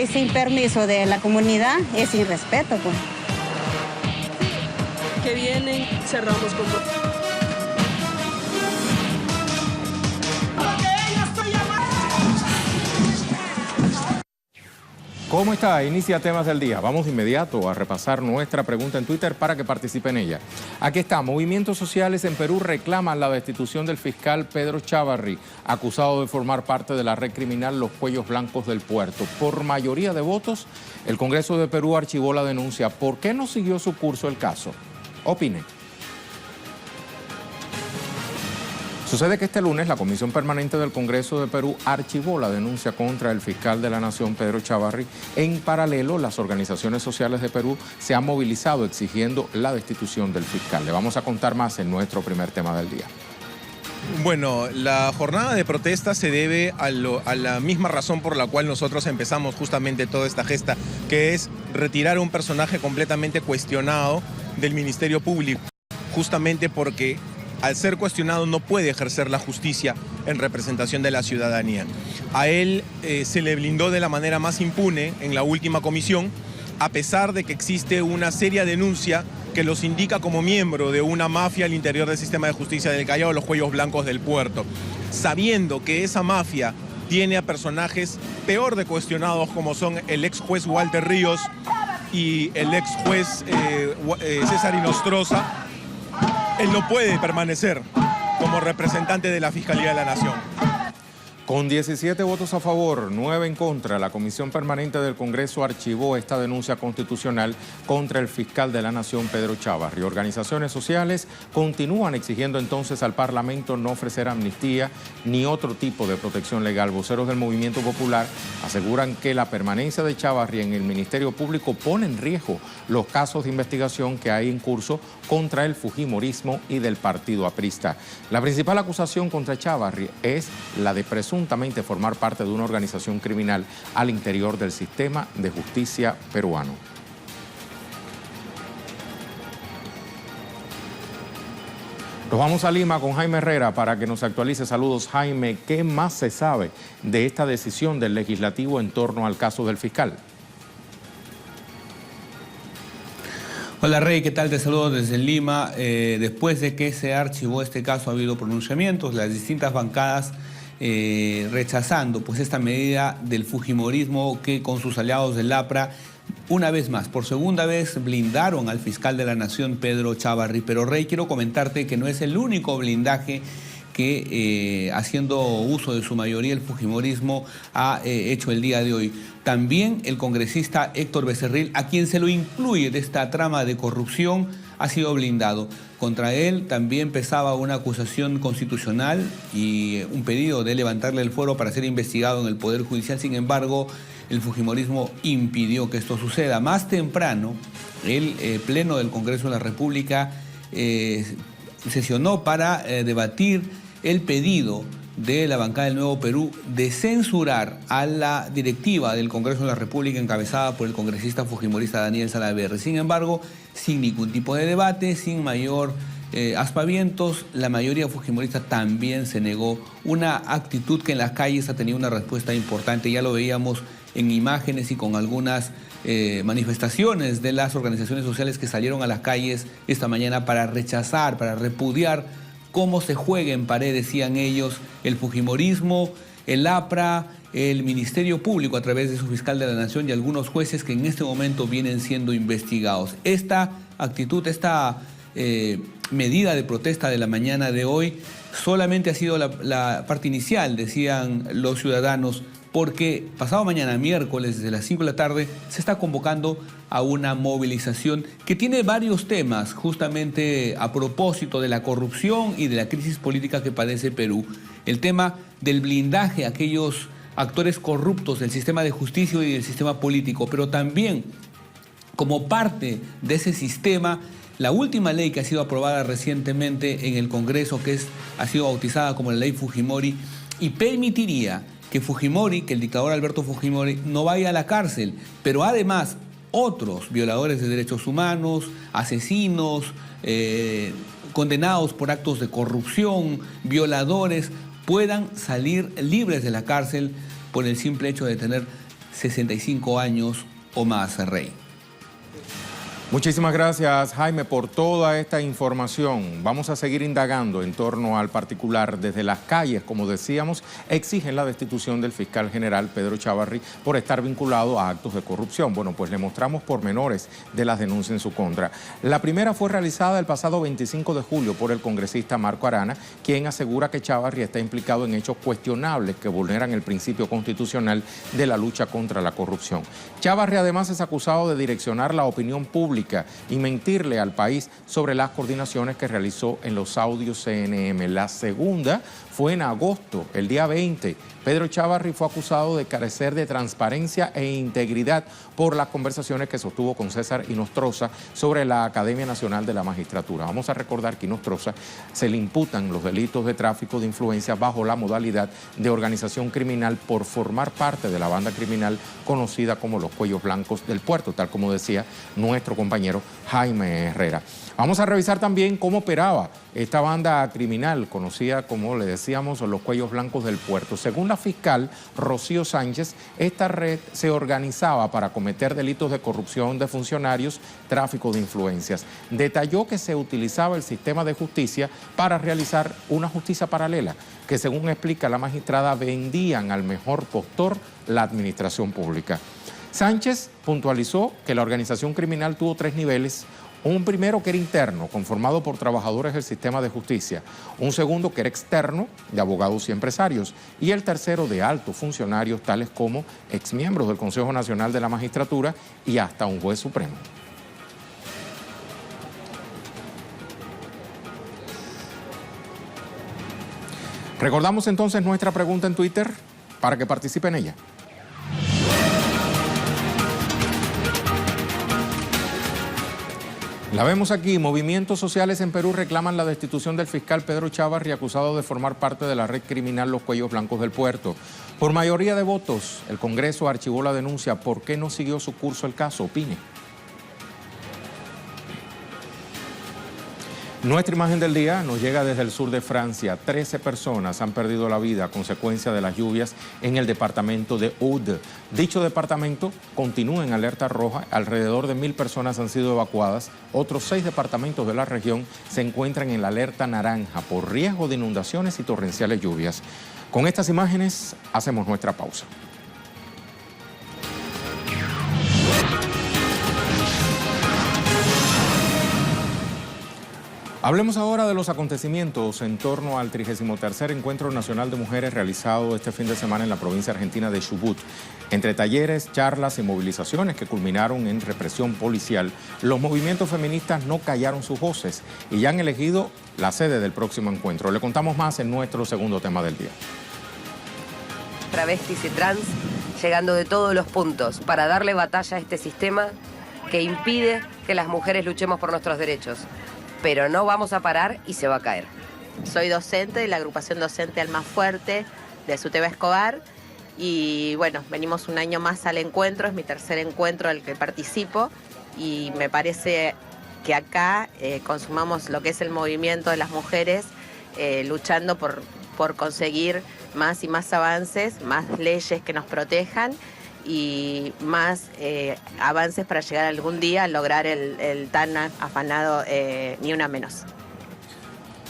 y sin permiso de la comunidad es sin respeto, pues. Que vienen, cerramos con... ¿Cómo está? Inicia Temas del Día. Vamos de inmediato a repasar nuestra pregunta en Twitter para que participe en ella. Aquí está. Movimientos sociales en Perú reclaman la destitución del fiscal Pedro Chávarri, acusado de formar parte de la red criminal Los Cuellos Blancos del Puerto. Por mayoría de votos, el Congreso de Perú archivó la denuncia. ¿Por qué no siguió su curso el caso? Opine. Sucede que este lunes la Comisión Permanente del Congreso de Perú archivó la denuncia contra el fiscal de la Nación, Pedro Chávarri. En paralelo, las organizaciones sociales de Perú se han movilizado exigiendo la destitución del fiscal. Le vamos a contar más en nuestro primer tema del día. Bueno, la jornada de protesta se debe a la misma razón por la cual nosotros empezamos justamente toda esta gesta, que es retirar a un personaje completamente cuestionado del Ministerio Público, justamente porque al ser cuestionado no puede ejercer la justicia en representación de la ciudadanía. A él se le blindó de la manera más impune en la última comisión, a pesar de que existe una seria denuncia que los indica como miembro de una mafia al interior del sistema de justicia del Callao, los Cuellos Blancos del Puerto. Sabiendo que esa mafia tiene a personajes peor de cuestionados como son el ex juez Walter Ríos y el ex juez César Inostroza, él no puede permanecer como representante de la Fiscalía de la Nación. Con 17 votos a favor, 9 en contra, la Comisión Permanente del Congreso archivó esta denuncia constitucional contra el fiscal de la Nación, Pedro Chávarri. Organizaciones sociales continúan exigiendo entonces al Parlamento no ofrecer amnistía ni otro tipo de protección legal. Voceros del Movimiento Popular aseguran que la permanencia de Chávarri en el Ministerio Público pone en riesgo los casos de investigación que hay en curso contra el fujimorismo y del partido aprista. La principal acusación contra Chávarri es la de presuntamente formar parte de una organización criminal al interior del sistema de justicia peruano. Nos vamos a Lima con Jaime Herrera para que nos actualice. Saludos, Jaime. ¿Qué más se sabe de esta decisión del legislativo en torno al caso del fiscal? Hola Rey, ¿qué tal? Te saludo desde Lima. Después de que se archivó este caso ha habido pronunciamientos, las distintas bancadas rechazando pues esta medida del fujimorismo que con sus aliados del APRA una vez más, por segunda vez, blindaron al fiscal de la Nación, Pedro Chávarri. Pero Rey, quiero comentarte que no es el único blindaje que haciendo uso de su mayoría el fujimorismo ha hecho el día de hoy. También el congresista Héctor Becerril, a quien se lo incluye de esta trama de corrupción, ha sido blindado. Contra él también pesaba una acusación constitucional y un pedido de levantarle el fuero para ser investigado en el Poder Judicial. Sin embargo, el fujimorismo impidió que esto suceda. Más temprano, el Pleno del Congreso de la República sesionó para debatir el pedido de la bancada del Nuevo Perú de censurar a la directiva del Congreso de la República encabezada por el congresista fujimorista Daniel Salaverry. Sin embargo, sin ningún tipo de debate, sin mayor aspavientos, la mayoría fujimorista también se negó. Una actitud que en las calles ha tenido una respuesta importante. Ya lo veíamos en imágenes y con algunas manifestaciones de las organizaciones sociales que salieron a las calles esta mañana para rechazar, para repudiar cómo se juega en pared, decían ellos, el fujimorismo, el APRA, el Ministerio Público a través de su fiscal de la Nación y algunos jueces que en este momento vienen siendo investigados. Esta actitud, esta medida de protesta de la mañana de hoy solamente ha sido la parte inicial, decían los ciudadanos, porque pasado mañana, miércoles, desde las 5 de la tarde, se está convocando a una movilización que tiene varios temas, justamente a propósito de la corrupción y de la crisis política que padece Perú. El tema del blindaje a aquellos actores corruptos del sistema de justicia y del sistema político, pero también como parte de ese sistema, la última ley que ha sido aprobada recientemente en el Congreso, que ha sido bautizada como la Ley Fujimori, y permitiría que Fujimori, que el dictador Alberto Fujimori, no vaya a la cárcel, pero además otros violadores de derechos humanos, asesinos, condenados por actos de corrupción, violadores, puedan salir libres de la cárcel por el simple hecho de tener 65 años o más, Rey. Muchísimas gracias, Jaime, por toda esta información. Vamos a seguir indagando en torno al particular. Desde las calles, como decíamos, exigen la destitución del fiscal general Pedro Chávarri por estar vinculado a actos de corrupción. Bueno, pues le mostramos pormenores de las denuncias en su contra. La primera fue realizada el pasado 25 de julio por el congresista Marco Arana, quien asegura que Chávarri está implicado en hechos cuestionables que vulneran el principio constitucional de la lucha contra la corrupción. Chávarri además es acusado de direccionar la opinión pública y mentirle al país sobre las coordinaciones que realizó en los audios CNM. La segunda fue en agosto, el día 20. Pedro Chávarri fue acusado de carecer de transparencia e integridad por las conversaciones que sostuvo con César Inostroza sobre la Academia Nacional de la Magistratura. Vamos a recordar que Inostroza se le imputan los delitos de tráfico de influencias bajo la modalidad de organización criminal por formar parte de la banda criminal conocida como los Cuellos Blancos del Puerto, tal como decía nuestro compañero Jaime Herrera. Vamos a revisar también cómo operaba esta banda criminal, conocida como le decíamos los Cuellos Blancos del Puerto. Según la fiscal Rocío Sánchez, esta red se organizaba para cometer delitos de corrupción de funcionarios, tráfico de influencias. Detalló que se utilizaba el sistema de justicia para realizar una justicia paralela, que según explica la magistrada, vendían al mejor postor la administración pública. Sánchez puntualizó que la organización criminal tuvo 3 niveles. Un primero que era interno, conformado por trabajadores del sistema de justicia. Un segundo que era externo, de abogados y empresarios. Y el tercero de altos funcionarios, tales como exmiembros del Consejo Nacional de la Magistratura y hasta un juez supremo. Recordamos entonces nuestra pregunta en Twitter para que participe en ella. La vemos aquí. Movimientos sociales en Perú reclaman la destitución del fiscal Pedro Chávarri, acusado de formar parte de la red criminal Los Cuellos Blancos del Puerto. Por mayoría de votos, el Congreso archivó la denuncia. ¿Por qué no siguió su curso el caso? Opine. Nuestra imagen del día nos llega desde el sur de Francia. 13 personas han perdido la vida a consecuencia de las lluvias en el departamento de Aude. Dicho departamento continúa en alerta roja. Alrededor de 1.000 personas han sido evacuadas. Otros 6 departamentos de la región se encuentran en la alerta naranja por riesgo de inundaciones y torrenciales lluvias. Con estas imágenes hacemos nuestra pausa. Hablemos ahora de los acontecimientos en torno al 33º Encuentro Nacional de Mujeres realizado este fin de semana en la provincia argentina de Chubut. Entre talleres, charlas y movilizaciones que culminaron en represión policial, los movimientos feministas no callaron sus voces y ya han elegido la sede del próximo encuentro. Le contamos más en nuestro segundo tema del día. Travestis y trans llegando de todos los puntos para darle batalla a este sistema que impide que las mujeres luchemos por nuestros derechos. Pero no vamos a parar y se va a caer. Soy docente de la agrupación docente Almafuerte de SUTEBA Escobar y bueno, venimos un año más al encuentro, es mi tercer encuentro al que participo y me parece que acá consumamos lo que es el movimiento de las mujeres luchando por conseguir más y más avances, más leyes que nos protejan y más avances para llegar algún día a lograr el tan afanado Ni Una Menos.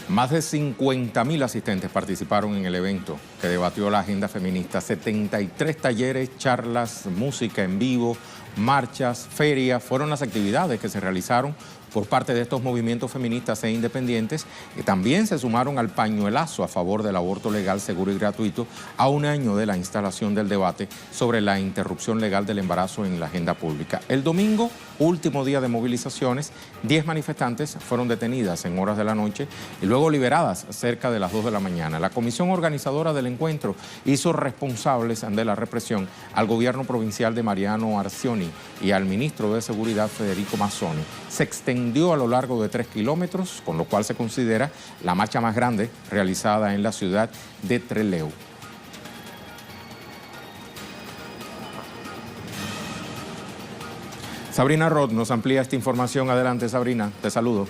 Más de 50.000 asistentes participaron en el evento que debatió la agenda feminista. 73 talleres, charlas, música en vivo, marchas, ferias, fueron las actividades que se realizaron por parte de estos movimientos feministas e independientes, que también se sumaron al pañuelazo a favor del aborto legal, seguro y gratuito, a un año de la instalación del debate sobre la interrupción legal del embarazo en la agenda pública. El domingo, último día de movilizaciones, 10 manifestantes fueron detenidas en horas de la noche y luego liberadas cerca de las 2 de la mañana. La comisión organizadora del encuentro hizo responsables de la represión al gobierno provincial de Mariano Arcioni y al ministro de Seguridad Federico Mazzoni. Se extendió a lo largo de 3 kilómetros, con lo cual se considera la marcha más grande realizada en la ciudad de Trelew. Sabrina Roth nos amplía esta información. Adelante, Sabrina, te saludo.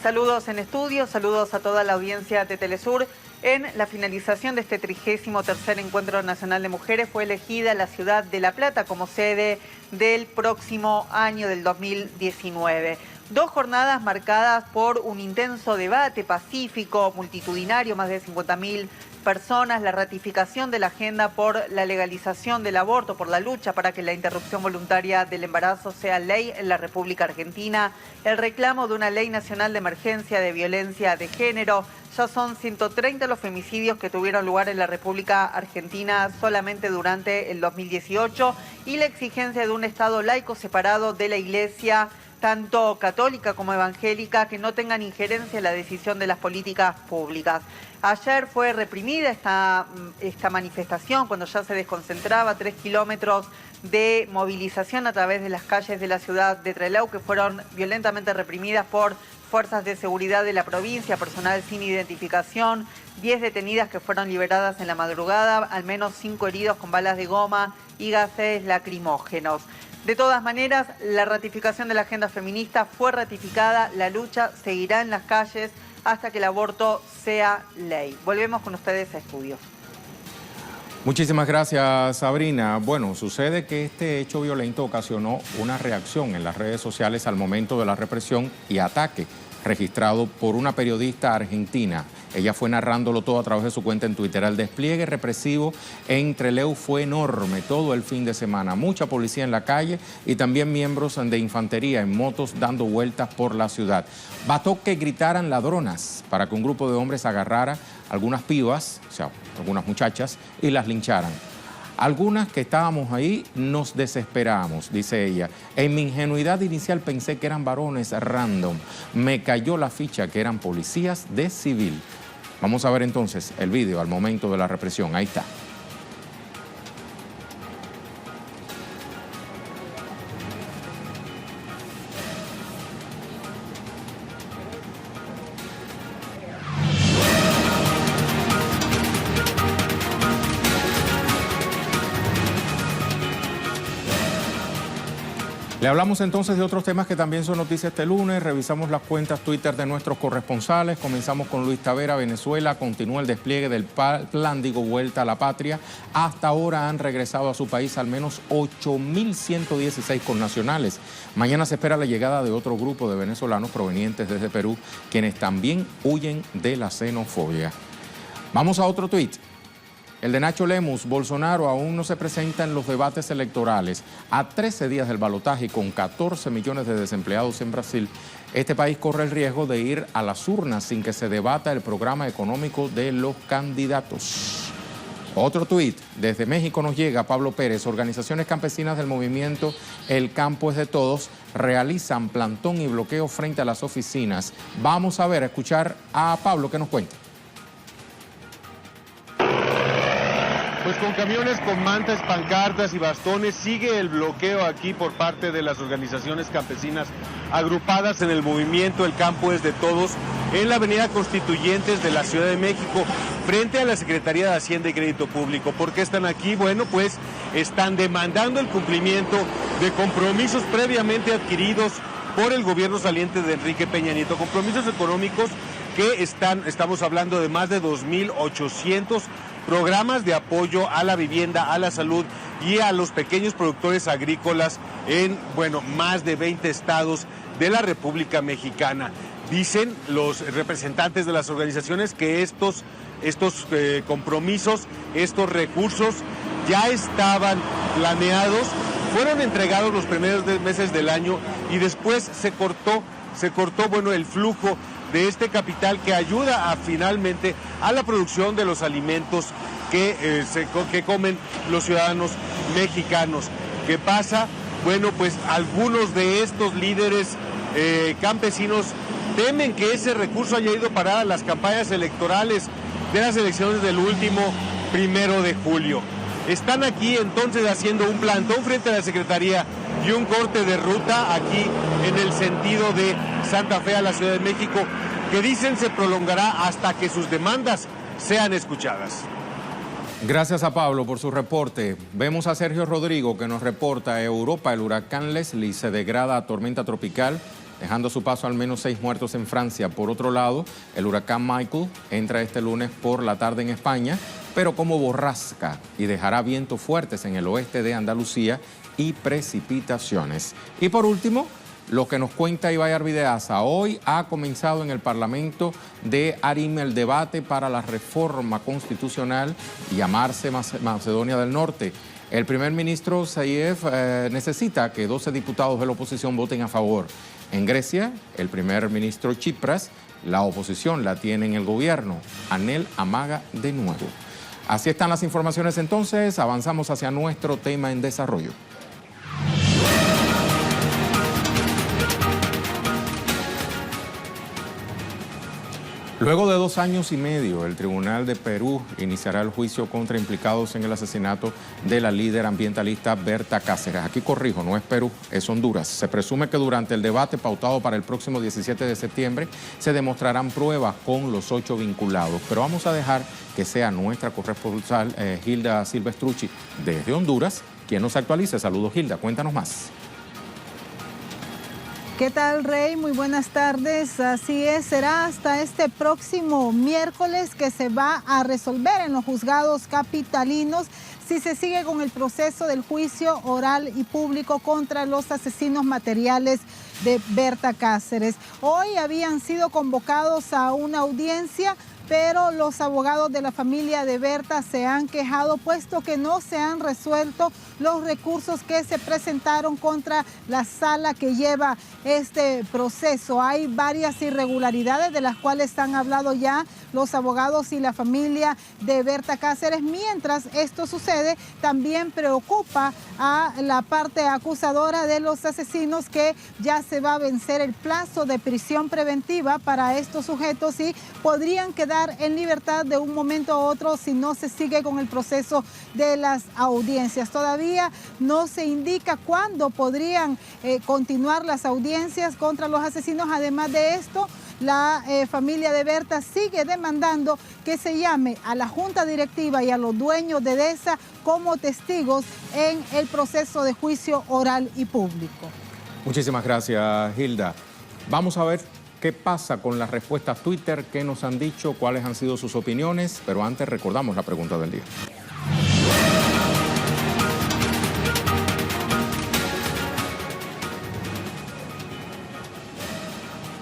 Saludos en estudio, saludos a toda la audiencia de Telesur. En la finalización de este 33º Encuentro Nacional de Mujeres fue elegida la ciudad de La Plata como sede del próximo año, del 2019. 2 jornadas marcadas por un intenso debate pacífico, multitudinario, más de 50.000 personas, la ratificación de la agenda por la legalización del aborto, por la lucha para que la interrupción voluntaria del embarazo sea ley en la República Argentina, el reclamo de una ley nacional de emergencia de violencia de género. Ya son 130 los femicidios que tuvieron lugar en la República Argentina solamente durante el 2018 y la exigencia de un Estado laico separado de la Iglesia, tanto católica como evangélica, que no tengan injerencia en la decisión de las políticas públicas. Ayer fue reprimida esta manifestación cuando ya se desconcentraba, 3 kilómetros de movilización a través de las calles de la ciudad de Trelew, que fueron violentamente reprimidas por fuerzas de seguridad de la provincia, personal sin identificación, 10 detenidas que fueron liberadas en la madrugada, al menos 5 heridos con balas de goma y gases lacrimógenos. De todas maneras, la ratificación de la agenda feminista fue ratificada, la lucha seguirá en las calles hasta que el aborto sea ley. Volvemos con ustedes a estudios. Muchísimas gracias, Sabrina. Bueno, sucede que este hecho violento ocasionó una reacción en las redes sociales al momento de la represión y ataque registrado por una periodista argentina. Ella fue narrándolo todo a través de su cuenta en Twitter. El despliegue represivo en Trelew fue enorme todo el fin de semana. Mucha policía en la calle y también miembros de infantería en motos dando vueltas por la ciudad. Bastó que gritaran ladronas para que un grupo de hombres agarrara algunas pibas, o sea, algunas muchachas, y las lincharan. Algunas que estábamos ahí nos desesperamos, dice ella. En mi ingenuidad inicial pensé que eran varones random. Me cayó la ficha que eran policías de civil. Vamos a ver entonces el vídeo al momento de la represión. Ahí está. Le hablamos entonces de otros temas que también son noticias este lunes. Revisamos las cuentas Twitter de nuestros corresponsales. Comenzamos con Luis Tavera, Venezuela. Continúa el despliegue del plan Digo Vuelta a la Patria. Hasta ahora han regresado a su país al menos 8.116 connacionales. Mañana se espera la llegada de otro grupo de venezolanos provenientes desde Perú, quienes también huyen de la xenofobia. Vamos a otro tuit. El de Nacho Lemus. Bolsonaro aún no se presenta en los debates electorales. A 13 días del balotaje y con 14 millones de desempleados en Brasil, este país corre el riesgo de ir a las urnas sin que se debata el programa económico de los candidatos. Otro tuit. Desde México nos llega Pablo Pérez. Organizaciones campesinas del movimiento El Campo es de Todos realizan plantón y bloqueo frente a las oficinas. Vamos a ver, a escuchar a Pablo que nos cuenta. Pues con camiones con mantas, pancartas y bastones sigue el bloqueo aquí por parte de las organizaciones campesinas agrupadas en el movimiento El Campo es de Todos en la avenida Constituyentes de la Ciudad de México frente a la Secretaría de Hacienda y Crédito Público. ¿Por qué están aquí? Bueno, pues están demandando el cumplimiento de compromisos previamente adquiridos por el gobierno saliente de Enrique Peña Nieto, compromisos económicos que estamos hablando de más de 2.800 programas de apoyo a la vivienda, a la salud y a los pequeños productores agrícolas en, más de 20 estados de la República Mexicana. Dicen los representantes de las organizaciones que estos compromisos, estos recursos ya estaban planeados, fueron entregados los primeros meses del año y después se cortó el flujo de este capital que ayuda finalmente a la producción de los alimentos que comen los ciudadanos mexicanos. ¿Qué pasa? Bueno, pues algunos de estos líderes campesinos temen que ese recurso haya ido para las campañas electorales de las elecciones del último 1 de julio. Están aquí entonces haciendo un plantón frente a la Secretaría y un corte de ruta aquí en el sentido de Santa Fe a la Ciudad de México, que dicen se prolongará hasta que sus demandas sean escuchadas. Gracias a Pablo por su reporte. Vemos a Sergio Rodrigo que nos reporta: Europa, el huracán Leslie se degrada a tormenta tropical dejando a su paso al menos 6 muertos en Francia. Por otro lado, el huracán Michael entra este lunes por la tarde en España, pero como borrasca, y dejará vientos fuertes en el oeste de Andalucía y precipitaciones. Y por último, lo que nos cuenta Ibai Arvideaza. Hoy ha comenzado en el Parlamento de Arim el debate para la reforma constitucional y llamarse Macedonia del Norte. El primer ministro Zaev necesita que 12 diputados de la oposición voten a favor. En Grecia, el primer ministro Tsipras, la oposición la tiene en el gobierno. Anel amaga de nuevo. Así están las informaciones entonces. Avanzamos hacia nuestro tema en desarrollo. Luego de 2 años y medio, el Tribunal de Perú iniciará el juicio contra implicados en el asesinato de la líder ambientalista Berta Cáceres. Aquí corrijo, no es Perú, es Honduras. Se presume que durante el debate pautado para el próximo 17 de septiembre se demostrarán pruebas con los 8 vinculados. Pero vamos a dejar que sea nuestra corresponsal Hilda Silvestrucci desde Honduras quien nos actualice. Saludos, Hilda, cuéntanos más. ¿Qué tal, Rey? Muy buenas tardes. Así es, será hasta este próximo miércoles que se va a resolver en los juzgados capitalinos si se sigue con el proceso del juicio oral y público contra los asesinos materiales de Berta Cáceres. Hoy habían sido convocados a una audiencia, pero los abogados de la familia de Berta se han quejado puesto que no se han resuelto los recursos que se presentaron contra la sala que lleva este proceso. Hay varias irregularidades de las cuales han hablado ya los abogados y la familia de Berta Cáceres. Mientras esto sucede, también preocupa a la parte acusadora de los asesinos que ya se va a vencer el plazo de prisión preventiva para estos sujetos y podrían quedar en libertad de un momento a otro si no se sigue con el proceso de las audiencias. Todavía no se indica cuándo podrían continuar las audiencias contra los asesinos. Además de esto, la familia de Berta sigue demandando que se llame a la junta directiva y a los dueños de DESA como testigos en el proceso de juicio oral y público. Muchísimas gracias, Hilda. Vamos a ver qué pasa con las respuestas Twitter, qué nos han dicho, cuáles han sido sus opiniones, pero antes recordamos la pregunta del día.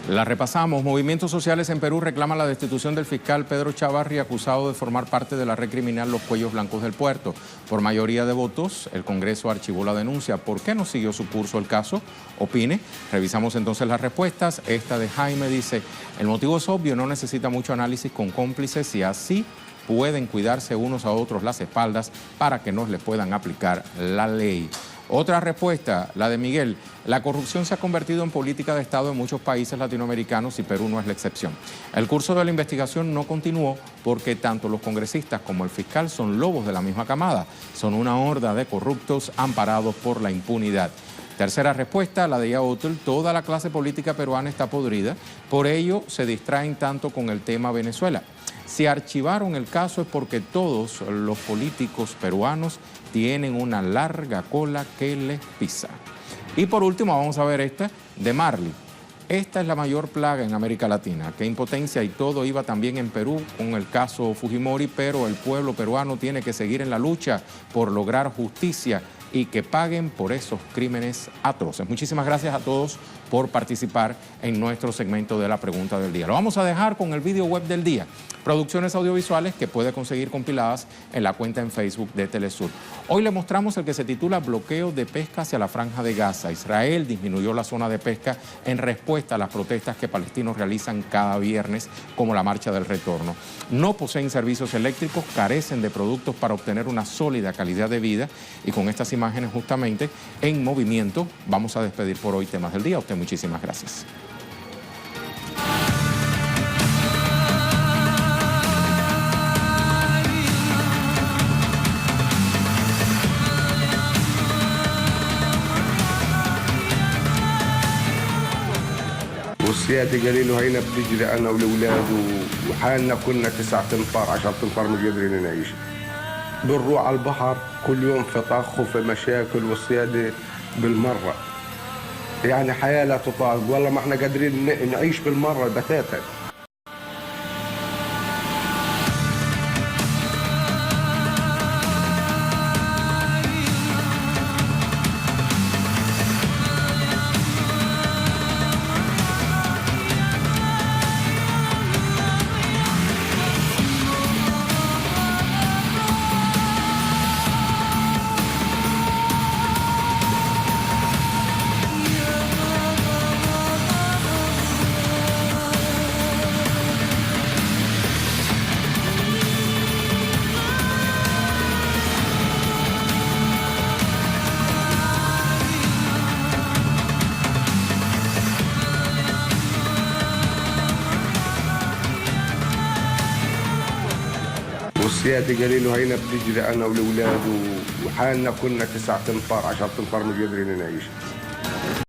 La repasamos. Movimientos sociales en Perú reclaman la destitución del fiscal Pedro Chávarri, acusado de formar parte de la red criminal Los Cuellos Blancos del Puerto. Por mayoría de votos, el Congreso archivó la denuncia. ¿Por qué no siguió su curso el caso? Opine. Revisamos entonces las respuestas. Esta de Jaime dice: el motivo es obvio, no necesita mucho análisis con cómplices y así pueden cuidarse unos a otros las espaldas para que no les puedan aplicar la ley. Otra respuesta, la de Miguel. La corrupción se ha convertido en política de Estado en muchos países latinoamericanos y Perú no es la excepción. El curso de la investigación no continuó porque tanto los congresistas como el fiscal son lobos de la misma camada. Son una horda de corruptos amparados por la impunidad. Tercera respuesta, la de Yaotl. Toda la clase política peruana está podrida. Por ello se distraen tanto con el tema Venezuela. Si archivaron el caso es porque todos los políticos peruanos tienen una larga cola que les pisa. Y por último vamos a ver esta de Marley. Esta es la mayor plaga en América Latina. Qué impotencia y todo iba también en Perú con el caso Fujimori, pero el pueblo peruano tiene que seguir en la lucha por lograr justicia y que paguen por esos crímenes atroces. Muchísimas gracias a todos por participar en nuestro segmento de la pregunta del día. Lo vamos a dejar con el video web del día, producciones audiovisuales que puede conseguir compiladas en la cuenta en Facebook de Telesur. Hoy le mostramos el que se titula Bloqueo de pesca hacia la Franja de Gaza. Israel disminuyó la zona de pesca en respuesta a las protestas que palestinos realizan cada viernes, como la Marcha del Retorno. No poseen servicios eléctricos, carecen de productos para obtener una sólida calidad de vida y con estas imágenes justamente en movimiento vamos a despedir por hoy Temas del Día. A usted muchísimas gracias. والسيادة قال له هينا بتجري أنا والأولاد وحالنا كنا 9 تنفار 10 تنفار مش قادرين نعيش. بنروح على البحر كل يوم في طخ وفي مشاكل والسيادة بالمرة. يعني حياة لا تطاق، والله ما احنا قادرين نعيش بالمرة بتاتا. والسيادة قالوا له هينا بنجري أنا والأولاد وحالنا كنا 9 أنفار 10 أنفار مش قادرين نعيش.